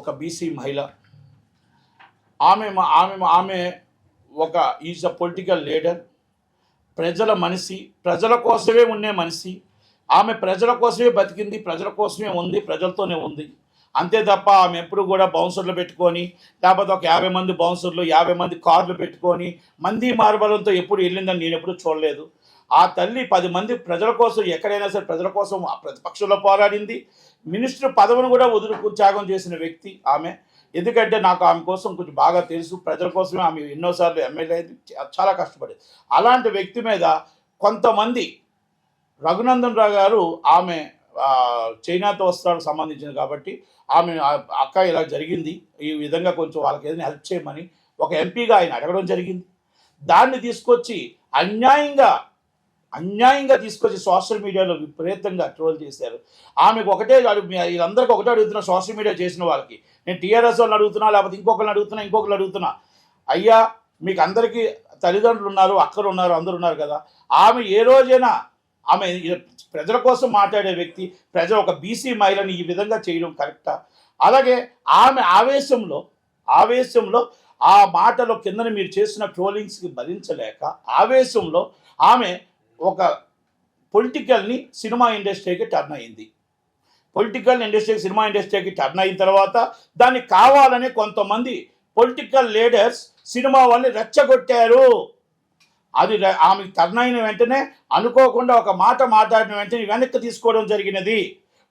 ఒక బీసీ మహిళ. ఆమె ఆమె ఒక ఈజ్ అ పొలిటికల్ లీడర్, ప్రజల మనిషి, ప్రజల కోసమే ఉండే మనిషి. ఆమె ప్రజల కోసమే బతికింది, ప్రజల కోసమే ఉంది, ప్రజలతోనే ఉంది. అంతే తప్ప ఆమె ఎప్పుడు కూడా బౌన్సర్లు పెట్టుకొని, లేకపోతే ఒక 50 మంది బౌన్సర్లు, 50 మంది కార్లు పెట్టుకొని మంది మార్బలంతో ఎప్పుడు వెళ్ళిందని నేను ఎప్పుడు చూడలేదు. ఆ తల్లి 10 మంది ప్రజల కోసం, ఎక్కడైనా సరే ప్రజల కోసం ప్రతిపక్షంలో పోరాడింది. మినిస్టర్ పదవిని కూడా త్యాగం చేసిన వ్యక్తి ఆమె. ఎందుకంటే నాకు ఆమె కోసం కొంచెం బాగా తెలుసు. ప్రజల కోసమే ఆమె ఎన్నోసార్లు ఎమ్మెల్యే అయింది, చాలా కష్టపడేది. అలాంటి వ్యక్తి మీద కొంతమంది, రఘునందన్ రావు గారు ఆమె చైనాతో వస్త్రాలకు సంబంధించింది కాబట్టి ఆమె అక్క ఇలా జరిగింది, ఈ విధంగా కొంచెం వాళ్ళకి ఏదైనా హెల్ప్ చేయమని ఒక ఎంపీగా ఆయన అడగడం జరిగింది. దాన్ని తీసుకొచ్చి అన్యాయంగా తీసుకొచ్చి సోషల్ మీడియాలో విపరీతంగా ట్రోల్ చేశారు. ఆమెకు ఒకటే వీళ్ళందరికీ ఒకటే అడుగుతున్నా, సోషల్ మీడియా చేసిన వాళ్ళకి. నేను టీఆర్ఎస్ వాళ్ళని అడుగుతున్నా, లేకపోతే ఇంకొకరిని అడుగుతున్నా. అయ్యా, మీకు అందరికీ తల్లిదండ్రులు ఉన్నారు, అక్కలు ఉన్నారు, అందరు ఉన్నారు కదా. ఆమె ఏ రోజైనా ఆమె ప్రజల కోసం మాట్లాడే వ్యక్తి, ఒక బీసీ మహిళని ఈ విధంగా చేయడం కరెక్టా? అలాగే ఆమె ఆవేశంలో ఆ మాటలో కిందన మీరు చేసిన ట్రోలింగ్స్కి భరించలేక ఆవేశంలో ఆమె ఒక పొలిటికల్ని సినిమా ఇండస్ట్రీకి టర్న్ అయింది. సినిమా ఇండస్ట్రీకి టర్న్ అయిన తర్వాత దాన్ని కావాలని కొంతమంది పొలిటికల్ లీడర్స్ సినిమా వాళ్ళని రెచ్చగొట్టారు. అది ఆమె టర్న్ అయిన వెంటనే అనుకోకుండా ఒక మాట మాట్లాడిన వెంటనే వెనక్కి తీసుకోవడం జరిగినది.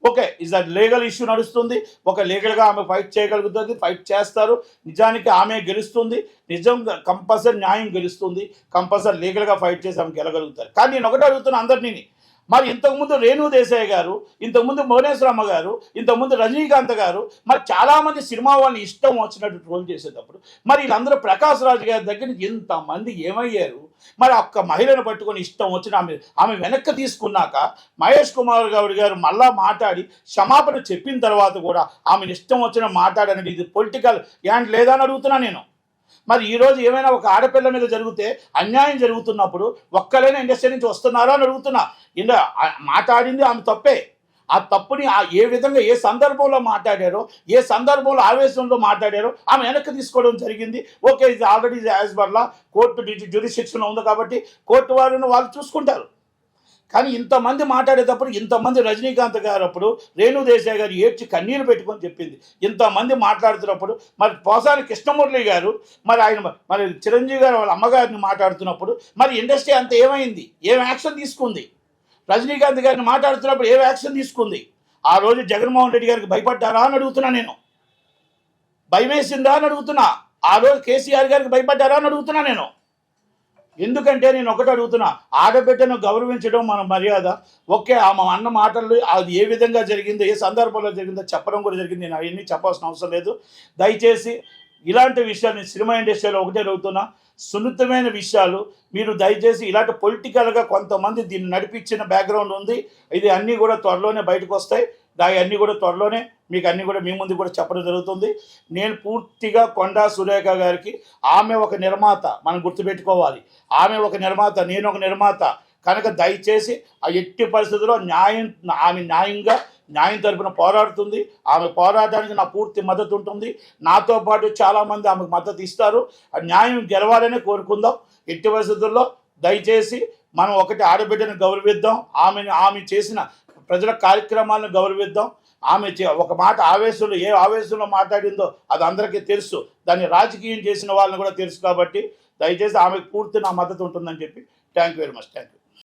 Okay, is a legal issue నడుస్తుంది. ఒక లీగల్గా ఆమె ఫైట్ చేయగలుగుతుంది, ఫైట్ చేస్తారు. నిజానికి ఆమె గెలుస్తుంది, నిజంగా కంపల్సరీ న్యాయం గెలుస్తుంది, కంపల్సరీ లీగల్గా ఫైట్ చేసి ఆమె గెలగలుగుతారు. కానీ నేను ఒకటే అడుగుతున్నా అందరినీ, మరి ఇంతకుముందు రేణు దేశాయ్ గారు, ఇంతకుముందు భువనేశ్వరమ్మ గారు, ఇంతకుముందు రజనీకాంత్ గారు, మరి చాలామంది సినిమా వాళ్ళని ఇష్టం వచ్చినట్టు ట్రోల్ చేసేటప్పుడు మరి వీళ్ళందరూ ప్రకాష్ రాజ్ గారి దగ్గర నుంచి ఇంతమంది ఏమయ్యారు? మరి ఒక్క మహిళను పట్టుకొని ఇష్టం వచ్చిన ఆమె వెనక్కి తీసుకున్నాక మహేష్ కుమార్ గౌడ్ గారు మళ్ళా మాట్లాడి క్షమాపణ చెప్పిన తర్వాత కూడా ఆమెను ఇష్టం వచ్చిన మాట్లాడనేది ఇది పొలిటికల్ యాండ్ లేదా అని అడుగుతున్నా నేను. మరి ఈరోజు ఏమైనా ఒక ఆడపిల్ల మీద జరిగితే, అన్యాయం జరుగుతున్నప్పుడు ఒక్కలైనా ఇండస్ట్రీ నుంచి వస్తున్నారా అని అడుగుతున్నా. మాట్లాడింది ఆమె తప్పే. ఆ తప్పుని ఏ విధంగా, ఏ సందర్భంలో మాట్లాడారో, ఏ సందర్భంలో ఆవేశంలో మాట్లాడారో ఆమె వెనక్కి తీసుకోవడం జరిగింది. ఓకే, ఇది already as per law court జ్యుడిషిక్షన్లో ఉంది కాబట్టి కోర్టు వారిని వాళ్ళు చూసుకుంటారు. కానీ ఇంతమంది మాట్లాడేటప్పుడు, ఇంతమంది రజనీకాంత్ గారు అప్పుడు రేణు దేశాయ్ గారు ఏడ్చి కన్నీళ్ళు పెట్టుకొని చెప్పింది. ఇంతమంది మాట్లాడుతున్నప్పుడు మరి పోసాని కృష్ణమురళి గారు, మరి చిరంజీవి గారు వాళ్ళ అమ్మగారిని మాట్లాడుతున్నప్పుడు మరి ఇండస్ట్రీ అంత ఏమైంది? ఏం యాక్షన్ తీసుకుంది? రజనీకాంత్ గారిని మాట్లాడుతున్నప్పుడు ఏం యాక్షన్ తీసుకుంది? ఆ రోజు జగన్మోహన్ రెడ్డి గారికి భయపడ్డారా అని అడుగుతున్నా నేను. భయమేసిందా అని అడుగుతున్నా. ఆ రోజు కేసీఆర్ గారికి భయపడ్డారా అని అడుగుతున్నా నేను. ఎందుకంటే నేను ఒకటి అడుగుతున్నా, ఆడబిడ్డను గౌరవించడం మన మర్యాద. ఓకే, ఆమె అన్న మాటలు అది ఏ విధంగా జరిగిందో, ఏ సందర్భంలో జరిగిందో చెప్పడం కూడా జరిగింది. నేను అవన్నీ చెప్పాల్సిన అవసరం లేదు. దయచేసి ఇలాంటి విషయాన్ని సినిమా ఇండస్ట్రీలో ఒకటే అడుగుతున్నా, సున్నితమైన విషయాలు మీరు దయచేసి ఇలాంటి పొలిటికల్గా కొంతమంది దీన్ని నడిపించిన బ్యాక్గ్రౌండ్ ఉంది. ఇది అన్నీ కూడా త్వరలోనే బయటకు వస్తాయి. అన్నీ కూడా త్వరలోనే మీకు అన్నీ కూడా మీ ముందు కూడా చెప్పడం జరుగుతుంది. నేను పూర్తిగా కొండా సురేఖ గారికి, ఆమె ఒక నిర్మాత, మనం గుర్తుపెట్టుకోవాలి. ఆమె ఒక నిర్మాత, నేను ఒక నిర్మాత కనుక దయచేసి ఆ ఎట్టి పరిస్థితుల్లో ఆమె న్యాయం తరపున పోరాడుతుంది. ఆమె పోరాటానికి నా పూర్తి మద్దతు ఉంటుంది. నాతో పాటు చాలామంది ఆమెకు మద్దతు ఇస్తారు. ఆ న్యాయం గెలవాలనే కోరుకుందాం. ఎట్టి పరిస్థితుల్లో దయచేసి మనం ఒకటి ఆడబిడ్డను గౌరవిద్దాం. ఆమె చేసిన ప్రజల కార్యక్రమాలను గౌరవిద్దాం. ఆమె ఒక మాట ఏ ఆవేశంలో మాట్లాడిందో అది అందరికీ తెలుసు. దాన్ని రాజకీయం చేసిన వాళ్ళని కూడా తెలుసు. కాబట్టి దయచేసి ఆమెకు పూర్తి నా మద్దతు ఉంటుందని చెప్పి thank you very much. Thank you.